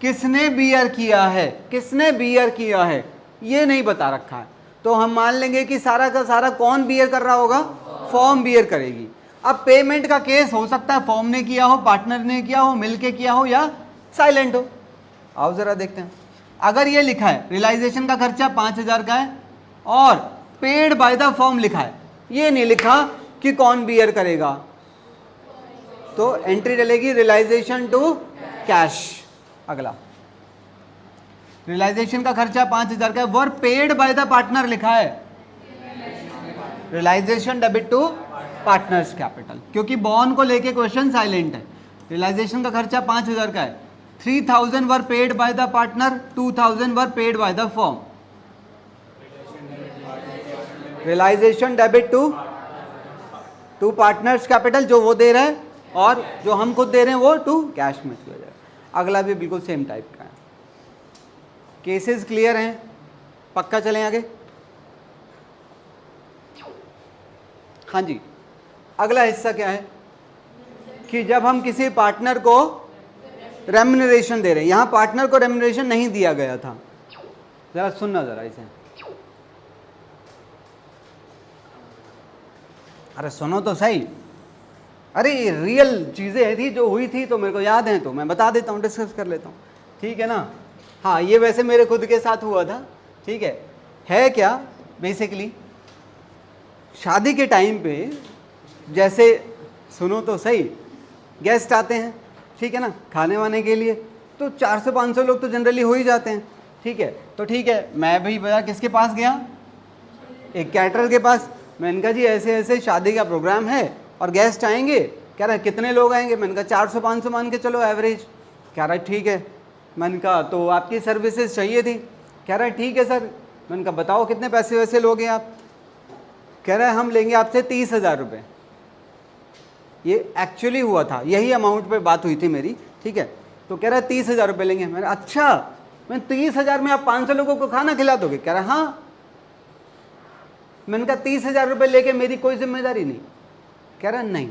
किसने बियर किया है, किसने बियर किया है ये नहीं बता रखा है, तो हम मान लेंगे कि सारा का सारा कौन बियर कर रहा होगा? फर्म बियर करेगी। अब पेमेंट का केस हो सकता है फर्म ने किया हो, पार्टनर ने किया हो, मिलके किया हो या साइलेंट हो। आओ जरा देखते हैं। अगर ये लिखा है रियलाइजेशन का खर्चा 5000 का है और पेड बाय द फर्म लिखा है, ये नहीं लिखा कि कौन बियर करेगा, तो एंट्री डलेगी रियलाइजेशन टू कैश। अगला, रियलाइजेशन का खर्चा 5000 का है, were paid by the partner लिखा है, realisation debit to partners capital, क्योंकि बॉन्ड को लेके क्वेश्चन साइलेंट है। रियलाइजेशन का खर्चा 5000 का है, 3000 were paid by the partner, 2000 were paid by the firm. Realisation debit to partners capital, जो वो दे रहा है और जो हम खुद दे रहे हैं वो टू कैश में चला जाएगा। अगला भी बिल्कुल सेम टाइप का है। केसेस क्लियर हैं? पक्का चलें आगे? हाँ जी। अगला हिस्सा क्या है कि जब हम किसी पार्टनर को रेम्युनरेशन दे रहे हैं, यहां पार्टनर को रेम्युनरेशन नहीं दिया गया था, जरा सुनना जरा इसे, अरे सुनो तो सही। अरे रियल चीज़ें थी जो हुई थी तो मेरे को याद है, तो मैं बता देता हूँ, डिस्कस कर लेता हूँ, ठीक है ना। हाँ, ये वैसे मेरे खुद के साथ हुआ था, ठीक है क्या बेसिकली शादी के टाइम पे जैसे, सुनो तो सही, गेस्ट आते हैं, ठीक है ना, खाने वाने के लिए, तो 400-500 लोग तो जनरली हो ही जाते हैं, ठीक है। तो ठीक है, मैं भी बता किसके पास गया, एक कैटरर के पास। मैंने कहा जी ऐसे ऐसे शादी का प्रोग्राम है और गेस्ट आएंगे। कह रहा है कितने लोग आएंगे? मैंने कहा 400-500 मान के चलो एवरेज। कह रहा है ठीक है। मैंने कहा तो आपकी सर्विसेज चाहिए थी। कह रहा है ठीक है सर। मैंने कहा बताओ कितने पैसे वैसे लोगे आप? कह रहा है हम लेंगे आपसे 30,000 रुपये। ये एक्चुअली हुआ था, यही अमाउंट पे बात हुई थी मेरी, ठीक है। तो कह रहा है 30,000 रुपये लेंगे। मैंने अच्छा, मैं 30,000 में आप 500 लोगों को खाना खिला दोगे? कह रहा है हाँ। मैंने कहा 30,000 रुपये लेके मेरी कोई जिम्मेदारी नहीं? कह रहा नहीं।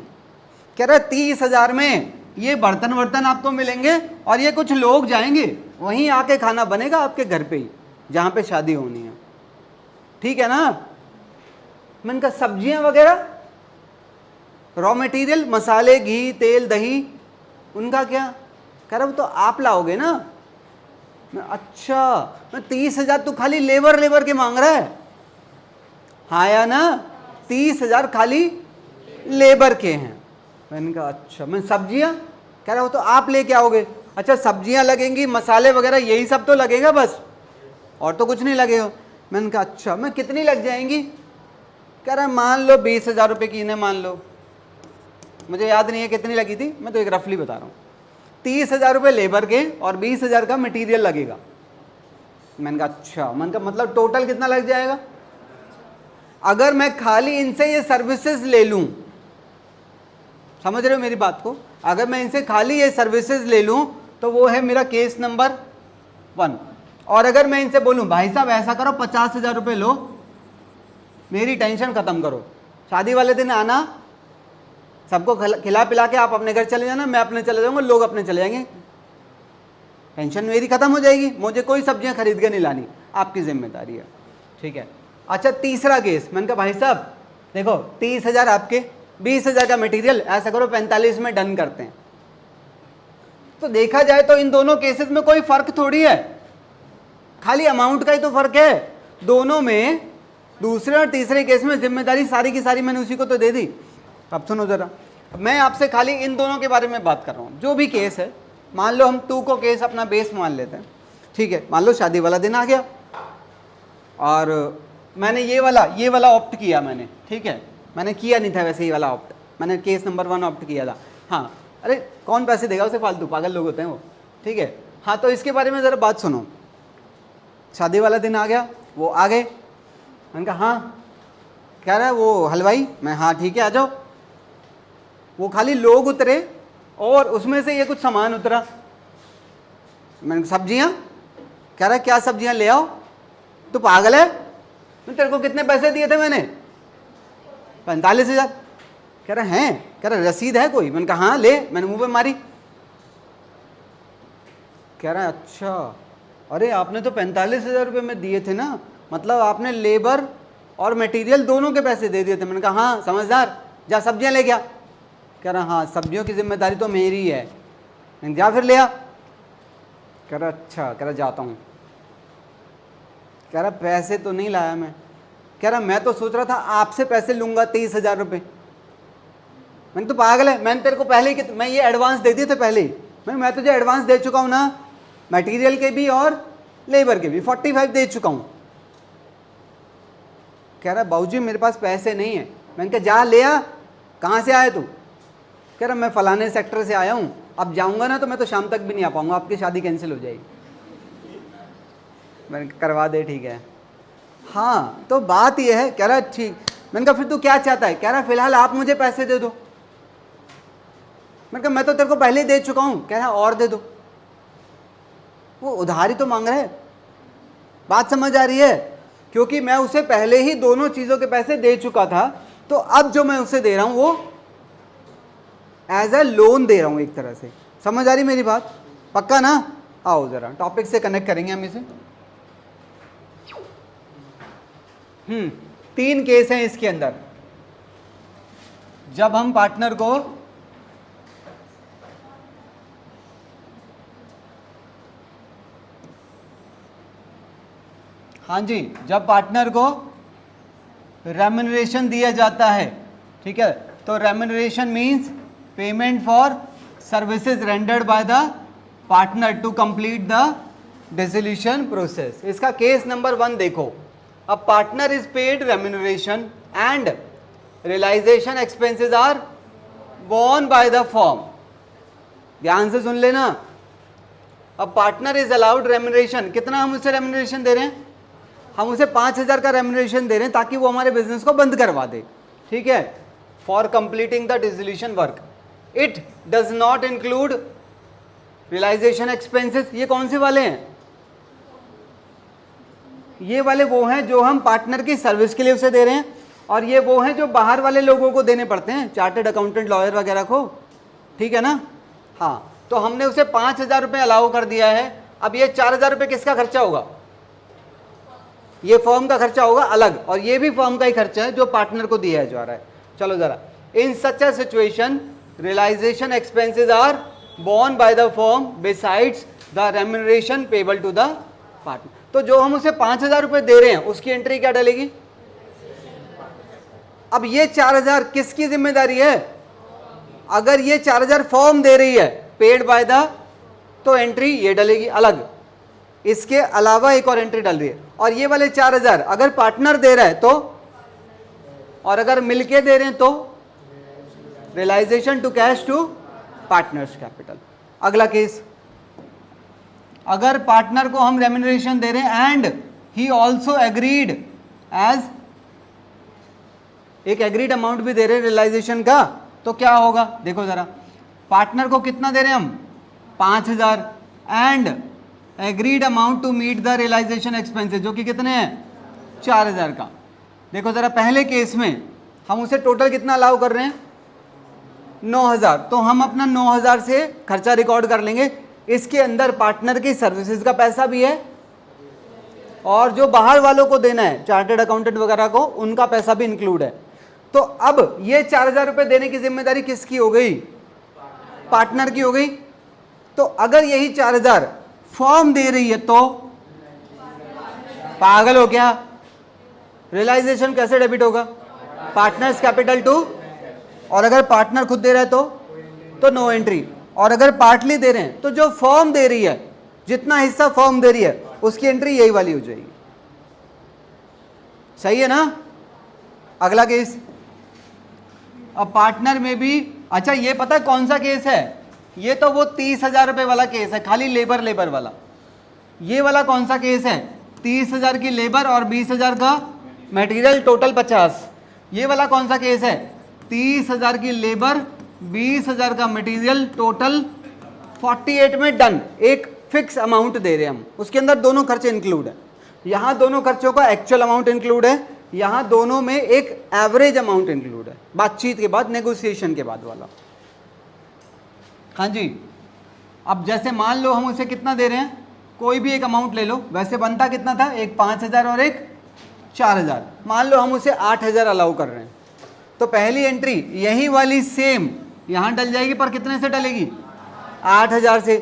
कह रहा 30,000 में ये बर्तन वर्तन आपको मिलेंगे और ये कुछ लोग जाएंगे, वहीं आके खाना बनेगा आपके घर पे ही जहाँ पे शादी होनी है, ठीक है ना। मैंने कहा सब्जियां वगैरह, रॉ मटेरियल, मसाले, घी, तेल, दही, उनका क्या? कह रहा वो तो आप लाओगे ना। मैं अच्छा, मैं 30,000 तो खाली लेबर के मांग रहा है, हाँ या ना? 30,000 खाली लेबर के हैं। मैंने कहा अच्छा। मैं सब्जियां? कह रहा वो तो आप लेके आओगे। अच्छा, सब्जियां लगेंगी, मसाले वगैरह यही सब तो लगेगा बस, और तो कुछ नहीं लगेगा। मैंने कहा अच्छा, मैं कितनी लग जाएंगी? कह रहा मान लो 20,000 रुपये की, इन्हें मान लो, मुझे याद नहीं है कितनी लगी थी, मैं तो एक रफली बता रहा हूँ। 30,000 रुपये लेबर के और 20,000 का मटेरियल लगेगा। मैंने कहा अच्छा। मैंने कहा मतलब टोटल कितना लग जाएगा? अगर मैं खाली इनसे ये सर्विसेज ले लूं, समझ रहे हो मेरी बात को? अगर मैं इनसे खाली ये सर्विसेज ले लूं तो वो है मेरा केस नंबर 1। और अगर मैं इनसे बोलूं भाई साहब ऐसा करो 50,000 रुपये लो, मेरी टेंशन खत्म करो, शादी वाले दिन आना, सबको खिला पिला के आप अपने घर चले जाना, मैं अपने चले जाऊंगा, लोग अपने चले जाएंगे, टेंशन मेरी खत्म हो जाएगी, मुझे कोई सब्जियां खरीद के नहीं लानी, आपकी जिम्मेदारी है। ठीक है। अच्छा तीसरा केस, मैंने कहा भाई साहब देखो 30,000 आपके, 20,000 का मटेरियल, ऐसा करो 45 में डन करते हैं। तो देखा जाए तो इन दोनों केसेस में कोई फर्क थोड़ी है, खाली अमाउंट का ही तो फर्क है। दोनों में, दूसरे और तीसरे केस में जिम्मेदारी सारी की सारी मैंने उसी को तो दे दी। अब सुनो जरा, मैं आपसे खाली इन दोनों के बारे में बात कर रहा हूं। जो भी केस है, मान लो हम 2 को केस अपना बेस मान लेते हैं। ठीक है, मान लो शादी वाला दिन आ गया और मैंने ये वाला ऑप्ट किया मैंने। ठीक है, मैंने किया नहीं था वैसे ये वाला ऑप्ट, मैंने केस नंबर 1 ऑप्ट किया था। हाँ, अरे कौन पैसे देगा उसे, फालतू पागल लोग होते हैं वो। ठीक है, हाँ तो इसके बारे में ज़रा बात सुनो। शादी वाला दिन आ गया, वो आ गए, मैंने कहा हाँ, कह रहा है वो हलवाई, मैं हाँ ठीक है आ जाओ। वो खाली लोग उतरे और उसमें से ये कुछ सामान उतरा। मैंने सब्जियां, कह रहा है क्या सब्जियां ले आओ, तो पागल है, मैं तेरे को कितने पैसे दिए थे मैंने, 45,000। कह रहा है, कह रहा रसीद है कोई, मैंने कहा हाँ ले, मैंने मुंह पे मारी। कह रहा है अच्छा, अरे आपने तो 45,000 रुपये में दिए थे ना, मतलब आपने लेबर और मटेरियल दोनों के पैसे दे दिए थे। मैंने कहा हाँ समझदार, जा सब्जियां ले गया। कह रहा हाँ सब्जियों की जिम्मेदारी तो मेरी है। मैंने जा फिर ले आ। कह रहा अच्छा, कह रहा जाता हूँ। कह रहा पैसे तो नहीं लाया मैं। कह रहा मैं तो सोच रहा था आपसे पैसे लूंगा 23,000 रुपये। मैंने तो पागल है, मैंने तेरे को पहले ही, मैं ये एडवांस दे दिए थे पहले ही। मैं तुझे एडवांस दे चुका हूँ ना, मटेरियल के भी और लेबर के भी 45 दे चुका हूँ। कह रहा बाबूजी मेरे पास पैसे नहीं है। मैंने कहा जा ले आ, कहाँ से आया तू? कह रहा मैं फलाने सेक्टर से आया हूँ, अब जाऊँगा ना तो मैं तो शाम तक भी नहीं आ पाऊँगा, आपकी शादी कैंसिल हो जाएगी। मैंने करवा दे, ठीक है। हाँ तो बात यह है। कह रहा ठीक। मैंने कहा फिर तू क्या चाहता है? कह रहा फिलहाल आप मुझे पैसे दे दो। मैंने कहा मैं तो तेरे को पहले ही दे चुका हूँ। कह रहा और दे दो। वो उधारी तो मांग रहा है, बात समझ आ रही है? क्योंकि मैं उसे पहले ही दोनों चीज़ों के पैसे दे चुका था, तो अब जो मैं उसे दे रहा हूँ वो एज ए लोन दे रहा हूँ एक तरह से। समझ आ रही मेरी बात? पक्का ना? आओ ज़रा टॉपिक से कनेक्ट करेंगे हम इसे। 3 केस हैं इसके अंदर। जब हम पार्टनर को हाँ जी, जब पार्टनर को रेम्युनरेशन दिया जाता है, ठीक है, तो remuneration means payment for services rendered by the partner to complete the dissolution process. इसका केस नंबर 1 देखो। A partner is paid remuneration and realisation expenses are borne by the firm. ध्यान से सुन लेना। A partner is allowed remuneration. कितना हम उसे remuneration दे रहे हैं? हम उसे 5,000 का रेम्युनरेशन दे रहे हैं ताकि वो हमारे बिजनेस को बंद करवा दे, ठीक है, for completing the dissolution work. It does not include realisation expenses. ये कौन से वाले हैं? ये वाले वो हैं जो हम पार्टनर की सर्विस के लिए उसे दे रहे हैं, और ये वो हैं जो बाहर वाले लोगों को देने पड़ते हैं, चार्टर्ड अकाउंटेंट, लॉयर वगैरह को, ठीक है ना? हाँ, तो हमने उसे 5,000 रुपये अलाउ कर दिया है। अब ये 4,000 रुपये किसका खर्चा होगा? ये फर्म का खर्चा होगा अलग, और ये भी फर्म का ही खर्चा है जो पार्टनर को दिया जा रहा है। चलो जरा, in such a situation realisation expenses are borne by the firm besides the remuneration payable to the partner. तो जो हम उसे 5,000 रुपये दे रहे हैं उसकी एंट्री क्या डलेगी? अब ये 4,000 किसकी जिम्मेदारी है? अगर ये 4,000 फर्म दे रही है पेड बाय द, तो एंट्री ये डलेगी अलग। इसके अलावा एक और एंट्री डल रही है। और ये वाले 4,000 अगर पार्टनर दे रहा है तो, और अगर मिलके दे रहे हैं तो realisation to cash to partners capital. अगला केस, अगर पार्टनर को हम रेम्युनरेशन दे रहे हैं and he also agreed as, एक एग्रीड अमाउंट भी दे रहे हैं रियलाइजेशन का, तो क्या होगा? देखो जरा, पार्टनर को कितना दे रहे हैं हम? 5,000, and agreed amount to meet the realisation expenses, जो कि कितने हैं 4000 का। देखो जरा पहले केस में हम उसे टोटल कितना अलाउ कर रहे हैं 9000, तो हम अपना 9000 से खर्चा रिकॉर्ड कर लेंगे। इसके अंदर पार्टनर की सर्विसेज का पैसा भी है और जो बाहर वालों को देना है चार्टर्ड अकाउंटेंट वगैरह को, उनका पैसा भी इंक्लूड है। तो अब ये 4000 रुपये देने की जिम्मेदारी किसकी हो गई, पार्टनर की हो गई। तो अगर यही 4000 फर्म दे रही है तो पागल हो क्या, रियलाइजेशन कैसे डेबिट होगा, पार्टनर्स कैपिटल टू, और अगर पार्टनर खुद दे रहा है तो नो एंट्री, और अगर पार्टली दे रहे हैं तो जो फर्म दे रही है, जितना हिस्सा फर्म दे रही है उसकी एंट्री यही वाली हो जाएगी। सही है ना। अगला केस, अब पार्टनर में भी, अच्छा ये पता है कौन सा केस है, ये तो वो 30,000 रुपये वाला केस है, खाली लेबर वाला। ये वाला कौन सा केस है, 30,000 की लेबर और 20,000 का मटेरियल, टोटल 50। ये वाला कौन सा केस है, 30,000 की लेबर 20,000 का मटेरियल, टोटल 48 में डन। एक फिक्स अमाउंट दे रहे हैं हम, उसके अंदर दोनों खर्चे इंक्लूड है। यहाँ दोनों खर्चों का एक्चुअल अमाउंट इंक्लूड है, यहाँ दोनों में एक एवरेज अमाउंट इंक्लूड है, बातचीत के बाद, नेगोशिएशन के बाद वाला। हाँ जी, अब जैसे मान लो हम उसे कितना दे रहे हैं, कोई भी एक अमाउंट ले लो, वैसे बनता कितना था, एक 5,000 और एक 4,000। मान लो हम उसे 8,000 अलाउ कर रहे हैं, तो पहली एंट्री यही वाली सेम यहाँ डल जाएगी, पर कितने से डलेगी, 8,000 से।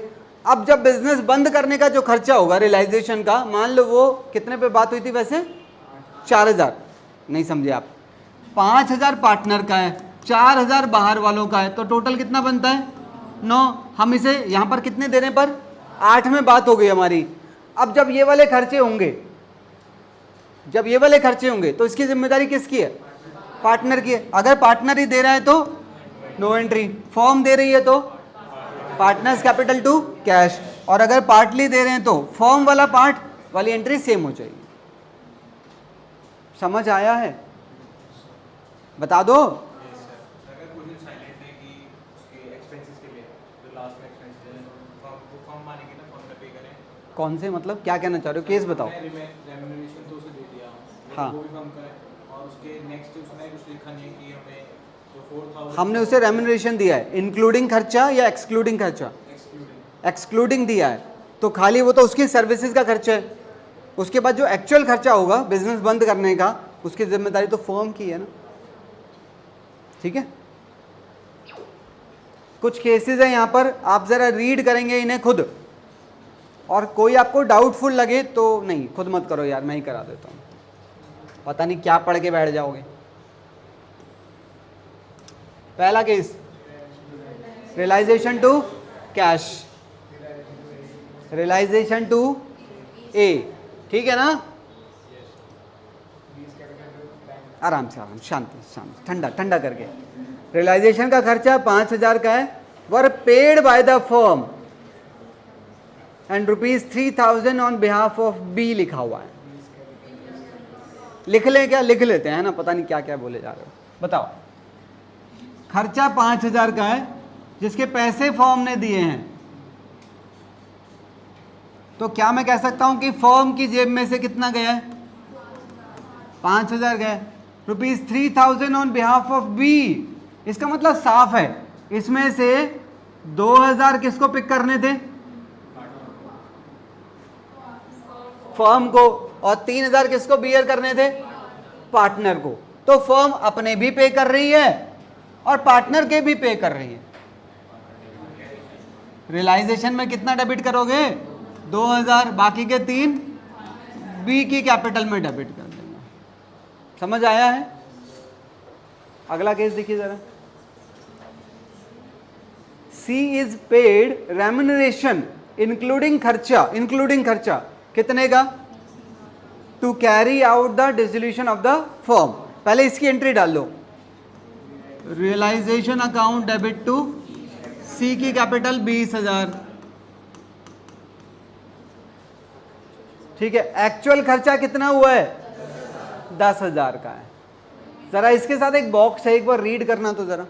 अब जब बिजनेस बंद करने का जो खर्चा होगा रियलाइजेशन का, मान लो वो कितने पे बात हुई थी वैसे, 4,000, नहीं समझे आप, 5,000 पार्टनर का है, 4,000 बाहर वालों का है, तो टोटल कितना बनता है 9। हम इसे यहाँ पर कितने देने पर 8 में बात हो गई हमारी। अब जब ये वाले खर्चे होंगे, जब ये वाले खर्चे होंगे तो इसकी जिम्मेदारी किसकी है, पार्टनर की है। अगर पार्टनर ही दे रहा है तो नो एंट्री, फर्म दे रही है तो पार्टनर्स कैपिटल टू कैश, और अगर पार्टली दे रहे हैं तो फर्म वाला पार्ट वाली एंट्री सेम हो जाएगी। समझ आया है, बता दो। कौन से, मतलब क्या कहना चाह रहे हो, केस बताओ। हाँ, हमने उसे रेम्यूनरेशन दिया है, इंक्लूडिंग खर्चा या एक्सक्लूडिंग खर्चा, एक्सक्लूडिंग दिया है, तो खाली वो तो उसकी सर्विसेज का खर्चा है। उसके बाद जो एक्चुअल खर्चा होगा बिजनेस बंद करने का, उसकी जिम्मेदारी तो फर्म की है ना। ठीक है, कुछ केसेस हैं यहाँ पर, आप जरा रीड करेंगे इन्हें खुद, और कोई आपको डाउटफुल लगे तो नहीं, खुद मत करो यार, मैं ही करा देता हूँ, पता नहीं क्या पढ़ के बैठ जाओगे। पहला केस, realisation to cash, realisation to A, ठीक है ना। आराम से, आराम, शांति शांति, ठंडा ठंडा करके। रियलाइजेशन का खर्चा 5,000 का है, were paid by the firm and ₹3,000 on behalf of B लिखा हुआ है। लिख लें क्या, लिख लेते हैं ना, पता नहीं क्या क्या बोले जा रहे हो, बताओ। खर्चा 5,000 का है जिसके पैसे फर्म ने दिए हैं, तो क्या मैं कह सकता हूं कि फर्म की जेब में से कितना गया है, 5,000 गया। ₹3,000 ऑन बिहाफ ऑफ बी, इसका मतलब साफ है, इसमें से 2,000 किसको पिक करने थे, फर्म को, और 3,000 किसको बियर करने थे, पार्टनर को। तो फर्म अपने भी पे कर रही है और पार्टनर के भी पे कर रही है। रियलाइजेशन में कितना डेबिट करोगे, 2,000, बाकी के 3 बी की कैपिटल में डेबिट कर देंगे। समझ आया है। अगला केस देखिए जरा, C is paid remuneration including खर्चा कितने का, to carry out the dissolution of the firm. पहले इसकी एंट्री डाल लो, realisation account debit to C की कैपिटल 20,000, ठीक है। एक्चुअल खर्चा कितना हुआ है, 10,000 का है। जरा इसके साथ एक बॉक्स है, एक बार रीड करना तो जरा,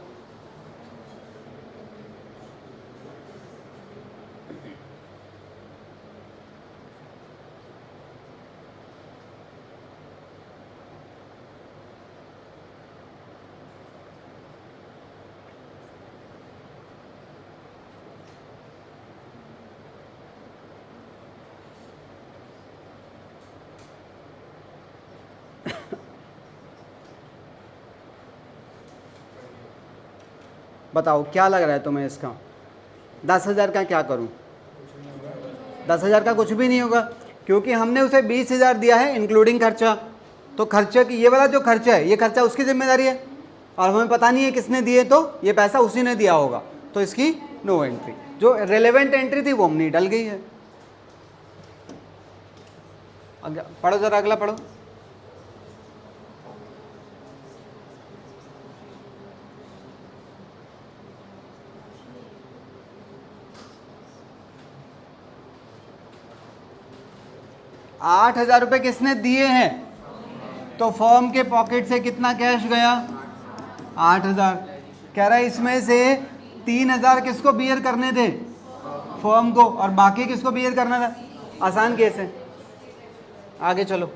बताओ क्या लग रहा है तुम्हें इसका? 10,000 का क्या करूं? 10,000 का कुछ भी नहीं होगा, क्योंकि हमने उसे 20,000 दिया है इंक्लूडिंग खर्चा। तो खर्चे की ये वाला जो खर्चा है, ये खर्चा उसकी जिम्मेदारी है, और हमें पता नहीं है किसने दिए, तो ये पैसा उसी ने दिया होगा, तो इसकी नो एंट्री। जो रेलेवेंट एंट्री थी वो हमने डल गई है। पढ़ो जरा, अगला पढ़ो। ₹8,000 किसने दिए हैं? तो फर्म के पॉकेट से कितना कैश गया? 8,000। कह रहा है इसमें से 3,000 किसको बियर करने थे? फर्म को, और बाकी किसको बियर करना था? आसान केस है। आगे चलो।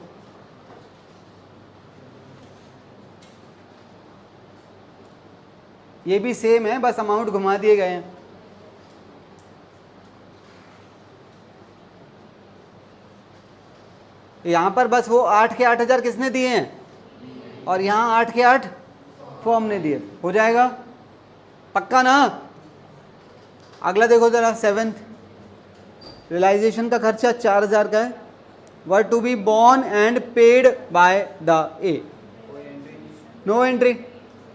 ये भी सेम है, बस अमाउंट घुमा दिए गए हैं। यहां पर बस वो 8 के 8,000 किसने दिए हैं, और यहां 8 के 8 फर्म ने दिए। हो जाएगा पक्का ना? अगला देखो जरा, 7th। रियलाइजेशन का खर्चा 4,000 का है। Were to be borne and paid by the A. No entry.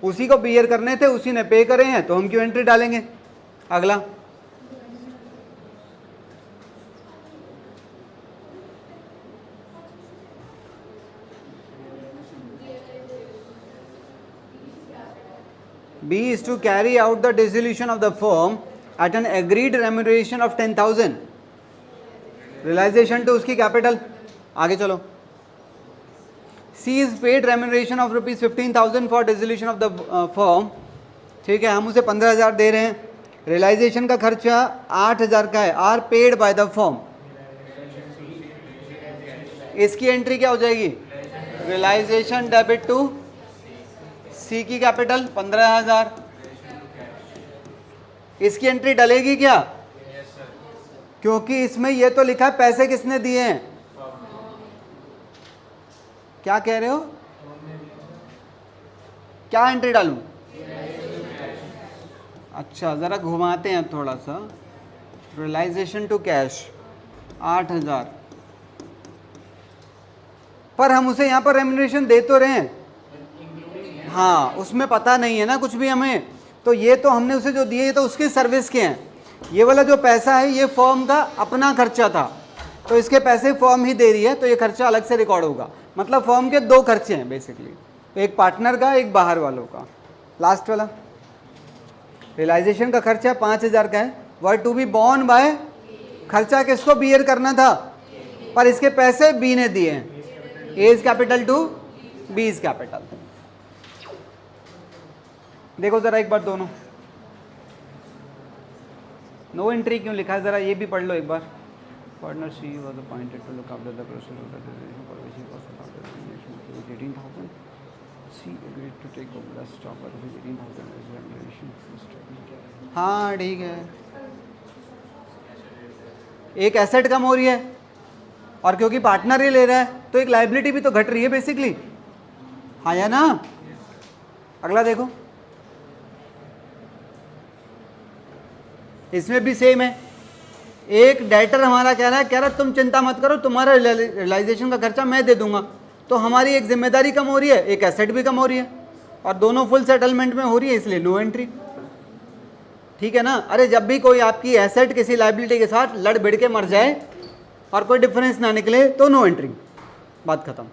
उसी को बियर करने थे, उसी ने पे करे हैं, तो हम क्यों एंट्री डालेंगे? अगला, B is to carry out the dissolution of the firm at an agreed remuneration of 10,000. Realization to उसकी कैपिटल। आगे चलो। C is paid remuneration of ₹15,000 for dissolution of the firm। ठीक है, हम उसे 15,000 दे रहे हैं। रियलाइजेशन का खर्चा 8,000 का है, are paid by the firm. इसकी एंट्री क्या हो जाएगी? रियलाइजेशन डेबिट टू सी की कैपिटल 15,000। इसकी एंट्री डलेगी क्या? क्योंकि इसमें ये तो लिखा है पैसे किसने दिए हैं। क्या कह रहे हो? क्या एंट्री डालूं? अच्छा, जरा घुमाते हैं थोड़ा सा। रियलाइजेशन टू कैश 8,000, पर हम उसे यहां पर रेम्युनरेशन दे तो रहे हैं। हाँ, उसमें पता नहीं है ना कुछ भी हमें, तो ये तो हमने उसे जो दिए, ये तो उसकी सर्विस के हैं। ये वाला जो पैसा है ये फर्म का अपना खर्चा था, तो इसके पैसे फर्म ही दे रही है, तो ये खर्चा अलग से रिकॉर्ड होगा। मतलब फर्म के 2 खर्चे हैं बेसिकली, एक पार्टनर का, एक बाहर वालों का। लास्ट वाला, रियलाइजेशन का खर्चा 5,000 का है। Were to be borne bye, खर्चा किसको बियर करना था, पर इसके पैसे बी ने दिए हैं। A is capital to B is capital. देखो जरा एक बार दोनों। नो एंट्री क्यों लिखा है, जरा ये भी पढ़ लो एक बार। Partner C was appointed to look after the process of the decision for which he was accounted 18,000। C agreed to take over the stock of 18,000 as remuneration. हाँ ठीक है, एक एसेट कम हो रही है, और क्योंकि पार्टनर ही ले रहा है तो एक लायबिलिटी भी तो घट रही है बेसिकली। हाँ या ना? अगला देखो, इसमें भी सेम है। एक डेटर हमारा कह रहा है तुम चिंता मत करो, तुम्हारा रियलाइजेशन का खर्चा मैं दे दूंगा। तो हमारी एक जिम्मेदारी कम हो रही है, एक एसेट भी कम हो रही है, और दोनों फुल सेटलमेंट में हो रही है, इसलिए नो एंट्री। ठीक है ना? अरे जब भी कोई आपकी एसेट किसी लायबिलिटी के साथ लड़ भिड़ के मर जाए और कोई डिफरेंस ना निकले तो नो एंट्री, बात खत्म।